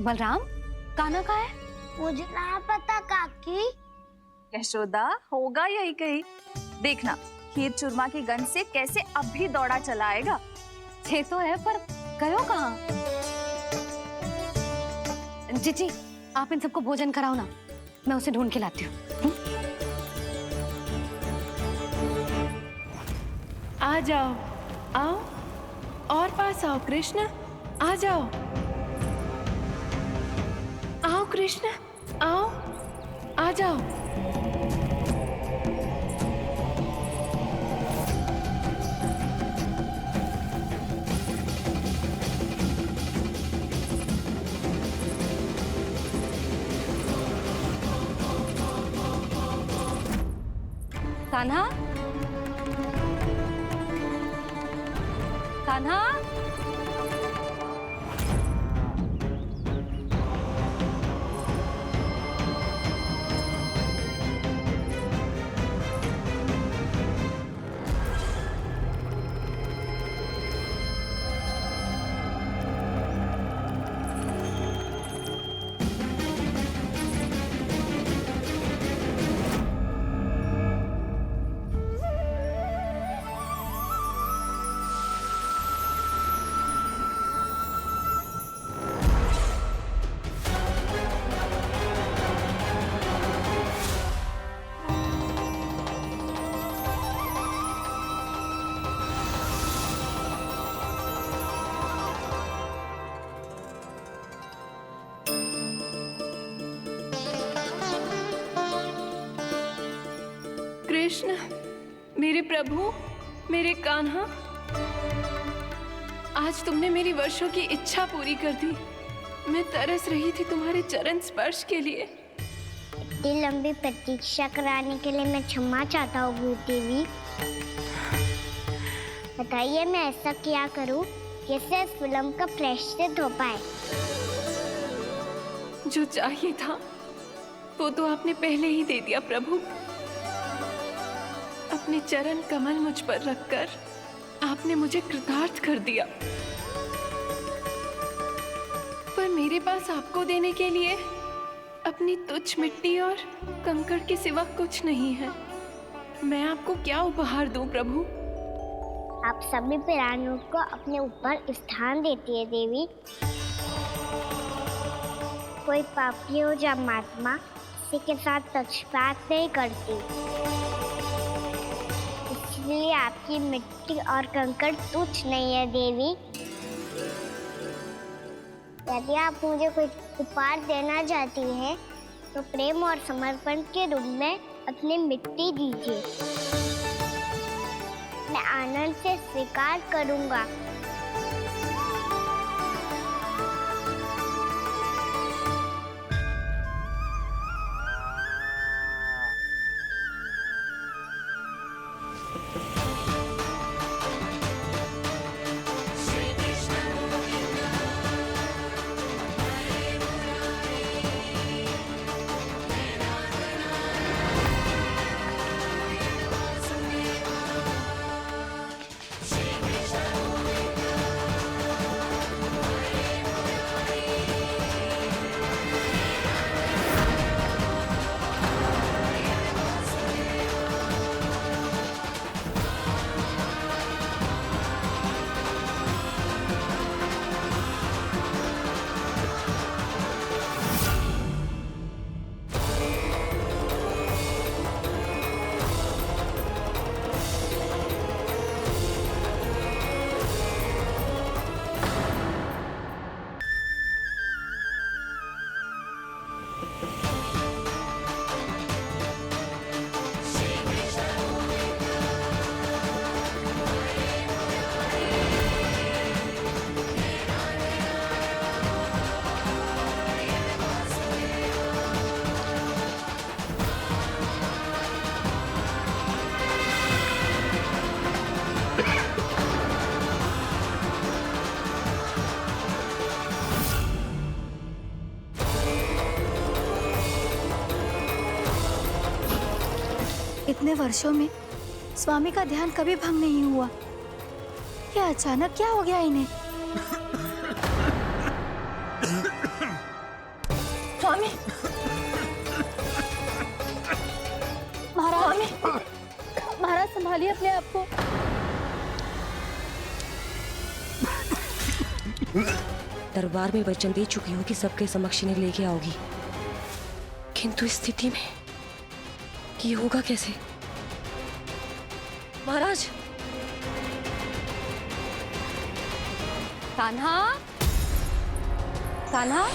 बलराम, कान्हा कहाँ है? मुझे ना पता काकी। यशोदा, होगा यही कहीं। देखना खीर चूरमा की गंध से कैसे अब भी दौड़ा चला आएगा। ये तो है, पर गयो कहाँ? जीजी, आप इन सबको भोजन कराओ ना, मैं उसे ढूंढ के लाती हूँ। आ जाओ, आओ और पास आओ कृष्ण, आ जाओ। आओ कृष्ण, आओ, आ जाओ। कान्हा, कान्हा, कृष्ण, मेरे प्रभु, मेरे कान्हा, आज तुमने मेरी वर्षों की इच्छा पूरी कर दी। मैं तरस रही थी तुम्हारे चरण स्पर्श के लिए। इतनी लंबी प्रतीक्षा कराने के लिए मैं क्षमा चाहता हूँ देवी। बताइए मैं ऐसा क्या करूँ जिससे इस फिल्म का प्रायश्चित हो पाए। जो चाहिए था वो तो आपने पहले ही दे दिया प्रभु। अपने चरण कमल मुझ पर रखकर आपने मुझे कृतार्थ कर दिया। पर मेरे पास आपको देने के लिए अपनी तुच्छ मिट्टी और कंकड़ के सिवा कुछ नहीं है। मैं आपको क्या उपहार दूं प्रभु? आप सभी प्राणियों को अपने ऊपर स्थान देती है देवी। कोई पापी हो या महात्मा किसी के साथ पक्षपात नहीं करती, इसलिए आपकी मिट्टी और कंकड़ तुच्छ नहीं है देवी। यदि आप मुझे कोई उपहार देना चाहती हैं तो प्रेम और समर्पण के रूप में अपनी मिट्टी दीजिए। मैं आनंद से स्वीकार करूंगा। इतने वर्षों में स्वामी का ध्यान कभी भंग नहीं हुआ। क्या अचानक क्या हो गया इन्हें? स्वामी महाराज, महाराज संभालिए अपने आप को। दरबार में वचन दे चुकी हूँ कि सबके समक्ष इन्हें लेके आओगी, किंतु इस स्थिति में ये होगा कैसे? महाराज, कान्हा, कान्हा,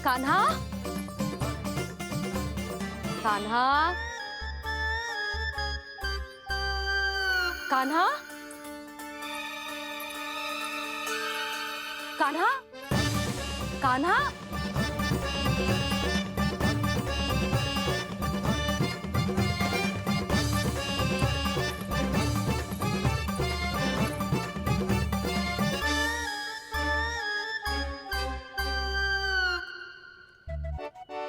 कान्हा, कान्हा, कान्हा, कान्हा, कान्हा, कान्हा,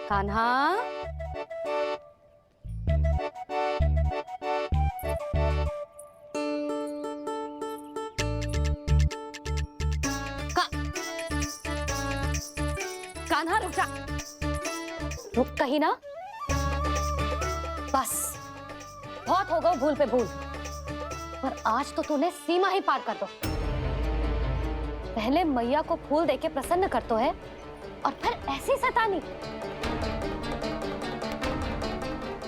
कान्हा, कान्हा रुक जा, रुक कहीं ना। बस बहुत हो गया भूल पे भूल, पर आज तो तूने सीमा ही पार कर दो। पहले मैया को फूल देके प्रसन्न कर तो है और फिर ऐसी सतानी।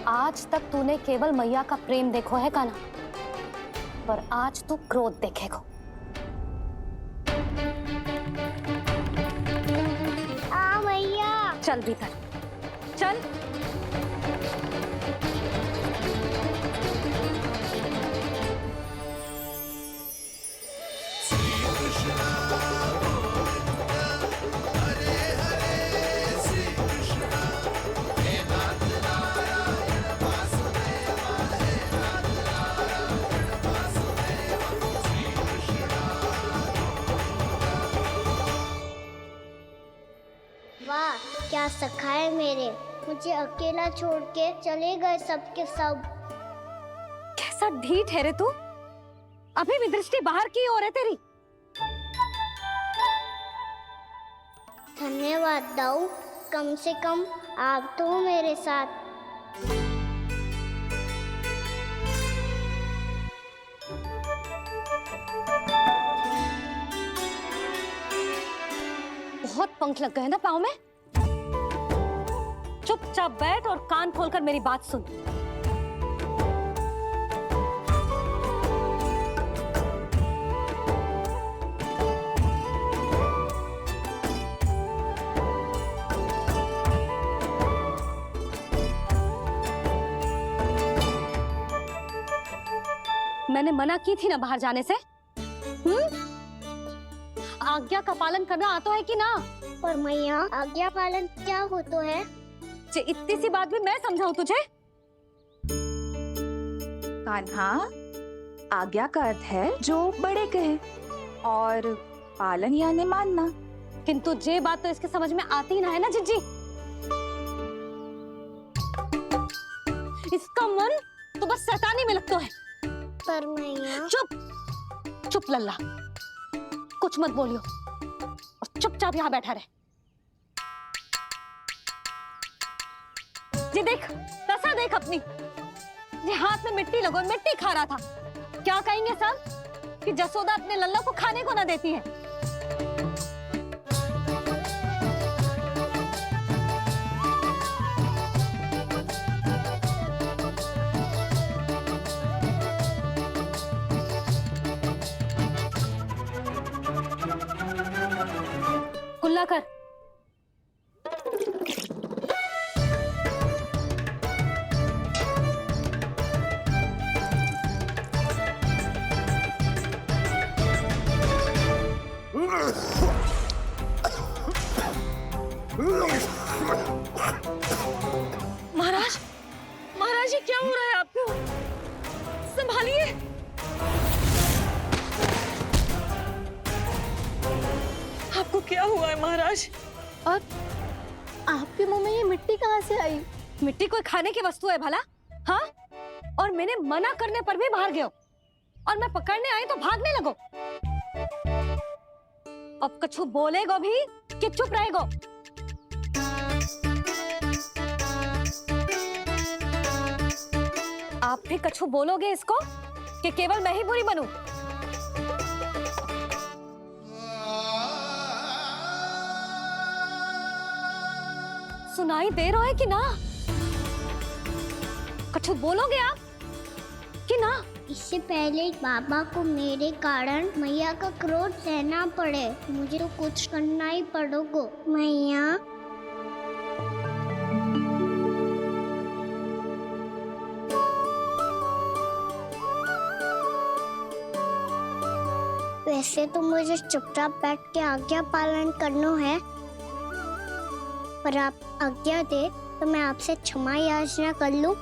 आज तक तूने केवल मैया का प्रेम देखो है कान्हा, पर आज तू क्रोध देखेगा। मैया चल भीतर चल। वाह, क्या सखा है मेरे, मुझे अकेला छोड़ के चले गए सबके सब। कैसा ढीठ है रे तू, अभी भी दृष्टि बाहर की ओर है तेरी। धन्यवाद दाऊ, कम से कम आप तो हो मेरे साथ। बहुत पंख लग गए ना पाँव में। चुपचाप बैठ और कान खोलकर मेरी बात सुन। मैंने मना की थी ना बाहर जाने से। आज्ञा का पालन करना आता है कि ना? पर मैया, आज्ञा पालन क्या होता है? इतनी सी बात भी मैं समझाऊं तुझे? कान्हा, आज्ञा का अर्थ है जो बड़े कहे, और पालन यानी मानना। किंतु ये बात तो इसके समझ में आती ना है ना जिज्जी। इसका मन तो बस शैतानी में लगता है। पर मैया। चुप चुप लल्ला, कुछ मत बोलियो और चुपचाप यहाँ बैठा रहे। ये देख, दशा देख अपनी। ये हाथ में मिट्टी लगो, मिट्टी खा रहा था। क्या कहेंगे सब कि जसोदा अपने लल्ला को खाने को ना देती है। कुल्ला कर। महाराज, महाराज ये क्या हो रहा है आपको? संभालिए। आपको क्या हुआ है महाराज? और आपके मुंह में ये मिट्टी कहाँ से आई? मिट्टी कोई खाने की वस्तु है भला? हाँ? और मैंने मना करने पर भी बाहर गए और मैं पकड़ने आई तो भागने लगो। अब कछु बोलेगो भी कि चुप रहेगो? आप भी कछु बोलोगे इसको कि केवल मैं ही बुरी बनूं? सुनाई दे रहा है कि ना? कछु बोलोगे आप कि ना? इससे पहले बाबा को मेरे कारण मैया का क्रोध सहना पड़े, मुझे तो कुछ करना ही पड़ेगा। मैया, वैसे तो मुझे चुपचाप बैठ के आज्ञा पालन करना है, पर आप आज्ञा दे तो मैं आपसे क्षमा याचना कर लूं।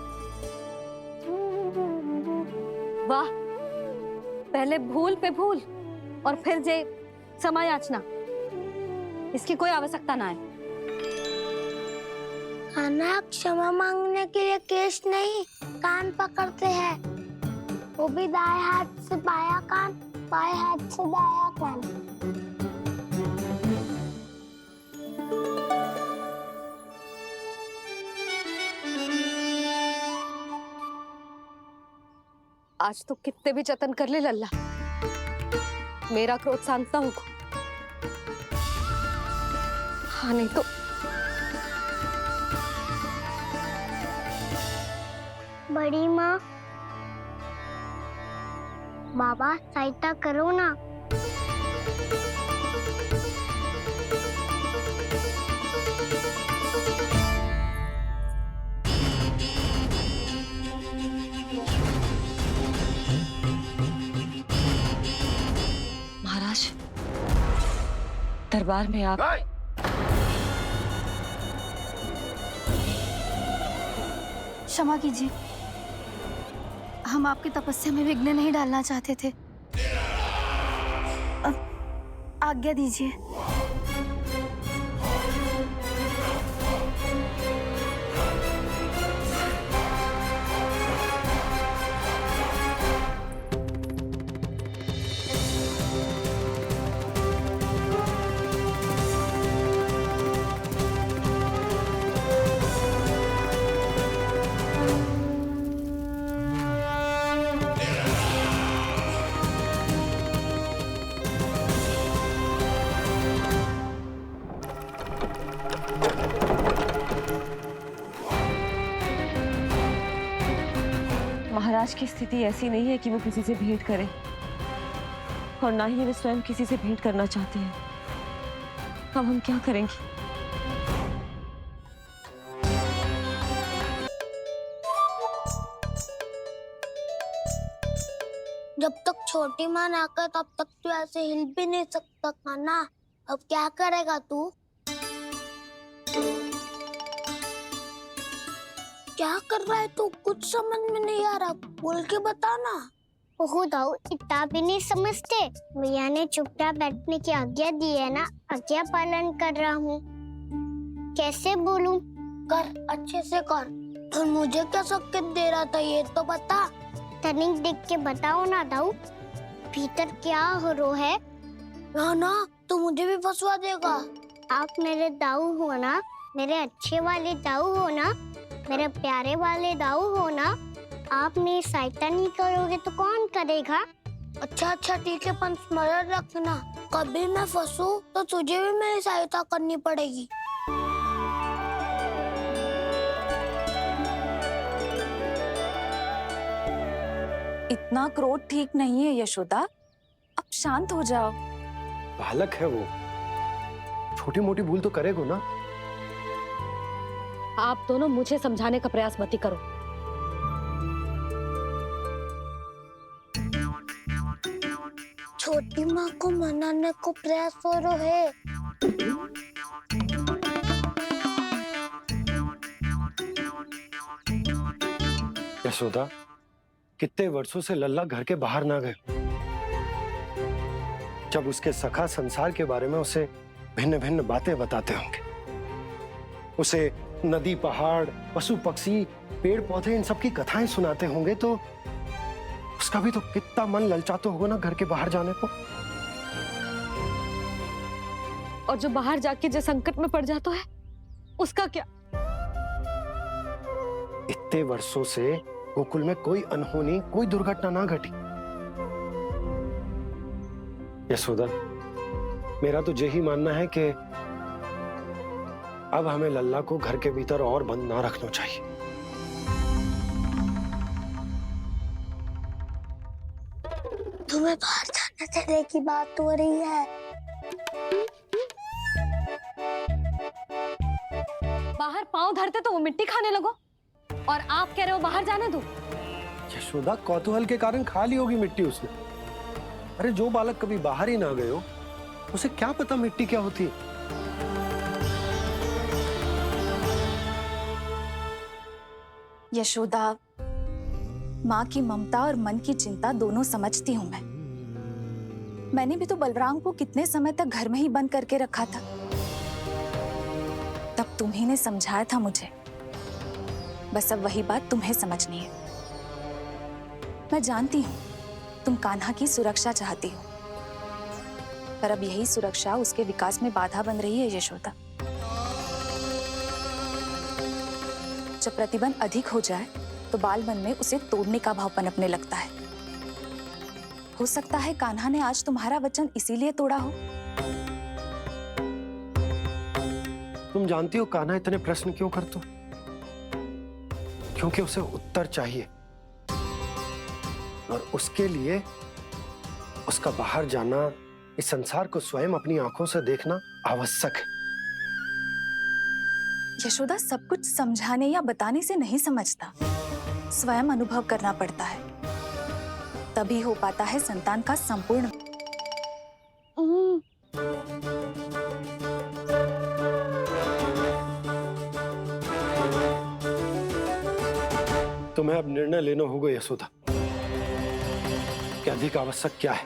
वाह, पहले भूल पे भूल और फिर जे क्षमा याचना, इसकी कोई आवश्यकता ना है। खाना क्षमा मांगने के लिए केस नहीं, कान पकड़ते हैं, वो भी दाएं हाथ से बायां कान, बाएं हाथ से दायां कान। आज तो कितने भी जतन कर ले लल्ला, मेरा क्रोध शांत ना होगा। हाँ नहीं तो बड़ी माँ, बाबा सहायता करो ना। महाराज, दरबार में आप क्षमा कीजिए, हम आपकी तपस्या में विघ्न नहीं डालना चाहते थे। अब आज्ञा दीजिए। महाराज की स्थिति ऐसी नहीं है कि वो किसी से भेंट करें, और ना ही वे स्वयं किसी से भेंट करना चाहते हैं। अब हम क्या करेंगे? जब तक छोटी माँ ना कर तब तक तू ऐसे हिल भी नहीं सकता था ना। अब क्या करेगा तू? क्या कर रहा है तू? कुछ समझ में नहीं आ रहा, बोल के बता ना। ओहो दाऊ, इतना भी नहीं समझते। भैया ने चुपचाप बैठने की आज्ञा दी है ना, आज्ञा पालन कर रहा हूँ। कैसे बोलूं? कर, अच्छे से कर। और मुझे क्या संकेत दे रहा था ये तो बता। तनिक देख के बताओ ना दाऊ, भीतर क्या हो रहा है? ना ना, तू मुझे भी फंसवा देगा। आप मेरे दाऊ हो ना, मेरे अच्छे वाले दाऊ हो ना, मेरे प्यारे वाले दाऊ हो ना। आप मेरी सहायता नहीं करोगे तो कौन करेगा? अच्छा अच्छा ठीक है, पर स्मरण रखना, कभी मैं फंसू तो तुझे भी मेरी सहायता करनी पड़ेगी। इतना क्रोध ठीक नहीं है यशोदा, अब शांत हो जाओ। बालक है वो, छोटी मोटी भूल तो करेगा ना। आप दोनों मुझे समझाने का प्रयास मत ही करो। छोटी माँ को मनाने को प्रयास हो रहा है। यशोदा, कितने वर्षों से लल्ला घर के बाहर ना गए। जब उसके सखा संसार के बारे में उसे भिन्न भिन्न बातें बताते होंगे, उसे नदी, पहाड़, पशु पक्षी, पेड़ पौधे, इन सब की कथाएं सुनाते होंगे, तो उसका भी तो कितना मन ललचाता होगा ना घर के बाहर जाने को। और जो बाहर जाके जो संकट में पड़ जाता है, उसका क्या? इतने वर्षों से गोकुल में कोई अनहोनी, कोई दुर्घटना ना घटी। यशोदा, मेरा तो यही मानना है कि अब हमें लल्ला को घर के भीतर और बंद ना रखना चाहिए। तुम्हें बाहर जाने देने की बात हो रही है। बाहर पांव धरते तो वो मिट्टी खाने लगो, और आप कह रहे हो बाहर जाने दो। यशोदा, कौतूहल के कारण खा ली होगी मिट्टी उसने। अरे जो बालक कभी बाहर ही ना गए हो, उसे क्या पता मिट्टी क्या होती है। यशोदा, माँ की ममता और मन की चिंता दोनों समझती हूँ मैं। मैंने भी तो बलराम को कितने समय तक घर में ही बंद करके रखा था। तब तुम्ही ने समझाया था मुझे। बस अब वही बात तुम्हें समझनी है। मैं जानती हूँ तुम कान्हा की सुरक्षा चाहती हो, पर अब यही सुरक्षा उसके विकास में बाधा बन रही है यशोदा। जब प्रतिबंध अधिक हो जाए तो बाल मन में उसे तोड़ने का भाव पनपने लगता है। हो सकता है कान्हा ने आज तुम्हारा वचन इसीलिए तोड़ा हो। तुम जानती हो कान्हा इतने प्रश्न क्यों करता? क्योंकि उसे उत्तर चाहिए, और उसके लिए उसका बाहर जाना, इस संसार को स्वयं अपनी आंखों से देखना आवश्यक है। यशोदा, सब कुछ समझाने या बताने से नहीं समझता, स्वयं अनुभव करना पड़ता है, तभी हो पाता है संतान का संपूर्ण। तुम्हें अब निर्णय लेना होगा यशोदा कि अधिक आवश्यक क्या है।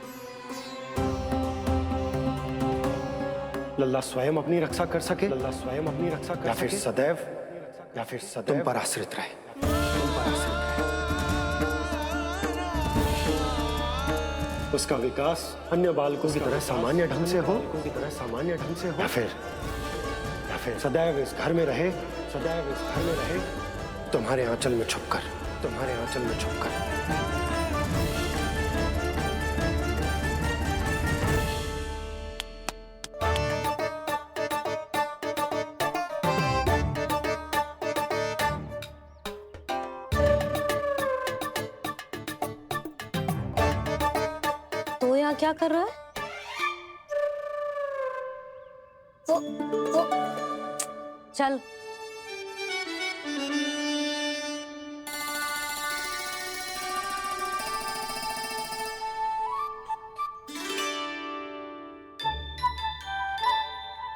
लल्ला स्वयं अपनी रक्षा कर सके, लल्ला स्वयं अपनी रक्षा कर सके, या फिर सदैव तुम पर आश्रित रहे, तुम पर आश्रित रहे। उसका विकास अन्य बालकों की तरह सामान्य ढंग से हो, या फिर सदैव इस घर में रहे, तुम्हारे आंचल में छुपकर। तो यहाँ क्या कर रहा है? वो चल।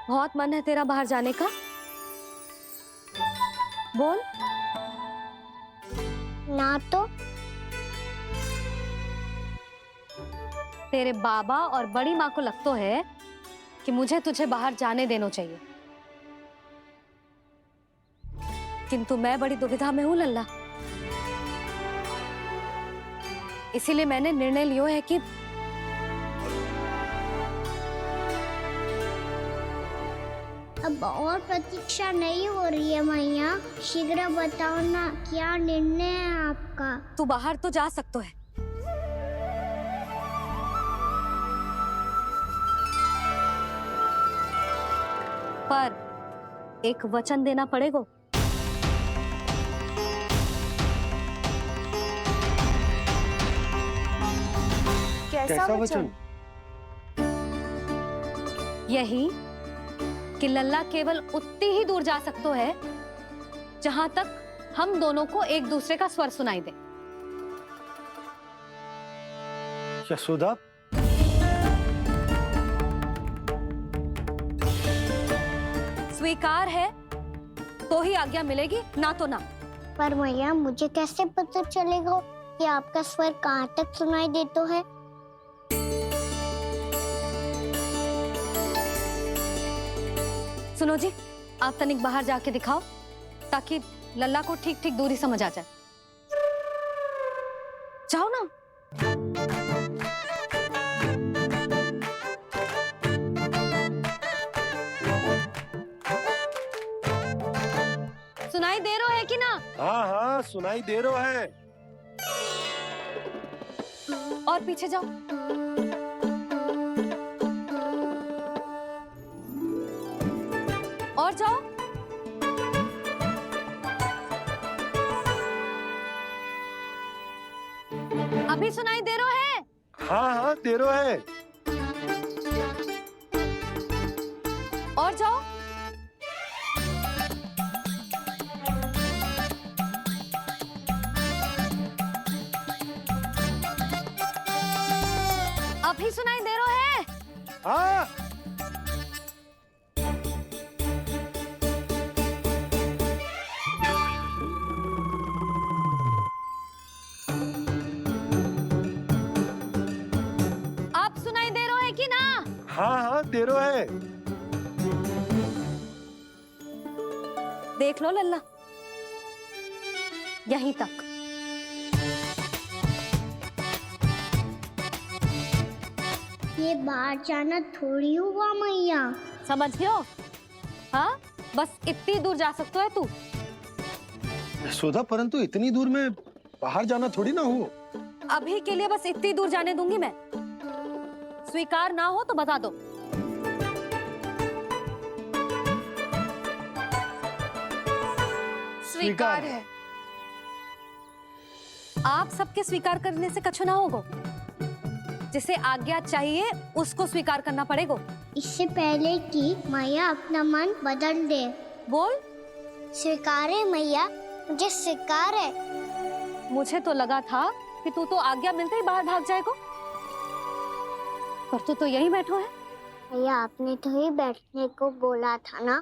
बहुत मन है तेरा बाहर जाने का? बोल। ना तो तेरे बाबा और बड़ी माँ को लगता है कि मुझे तुझे बाहर जाने देना चाहिए, किंतु मैं बड़ी दुविधा में हूं लल्ला। इसीलिए मैंने निर्णय लिया है कि अब और प्रतीक्षा नहीं हो रही है मैया। शीघ्र बताओ ना, क्या निर्णय है आपका? तू बाहर तो जा सकता है, पर एक वचन देना पड़ेगा। कैसा वचन? यही कि लल्ला केवल उतनी ही दूर जा सकता है जहां तक हम दोनों को एक दूसरे का स्वर सुनाई दे। यशोदा, स्वीकार है तो ही आज्ञा मिलेगी, ना तो ना। पर मैया मुझे कैसे पता चलेगा कि आपका स्वर कहाँ तक सुनाई देता है? सुनो जी, आप तनिक बाहर जाके दिखाओ ताकि लल्ला को ठीक ठीक दूरी समझ आ जाए। जाओ ना। सुनाई दे रहा है कि ना? हाँ हाँ सुनाई दे रहा है। और पीछे जाओ। और जाओ। अभी सुनाई दे रहा है? हाँ हाँ दे रहा है। और जाओ। अभी सुनाई दे रहा है? हाँ आप सुनाई दे रहा है कि ना? हाँ हाँ दे रहा है। देख लो लल्ला, यहीं तक। ये बाहर जाना थोड़ी हुआ मैया। समझियो? हाँ, बस इतनी दूर जा सकता है तू। यशोदा, परंतु इतनी दूर में बाहर जाना थोड़ी ना हो। अभी के लिए बस इतनी दूर जाने दूंगी मैं। स्वीकार ना हो तो बता दो। स्वीकार है। आप सबके स्वीकार करने से कछु ना होगा। जिसे आज्ञा चाहिए उसको स्वीकार करना पड़ेगा। इससे पहले कि मैया अपना मन बदल दे। बोल। स्वीकार है मैया, मुझे स्वीकार है। मुझे तो लगा था कि तू तो आज्ञा मिलते ही बाहर भाग जाएगा, पर तू तो यहीं बैठो है। मैया आपने तो ही बैठने को बोला था ना।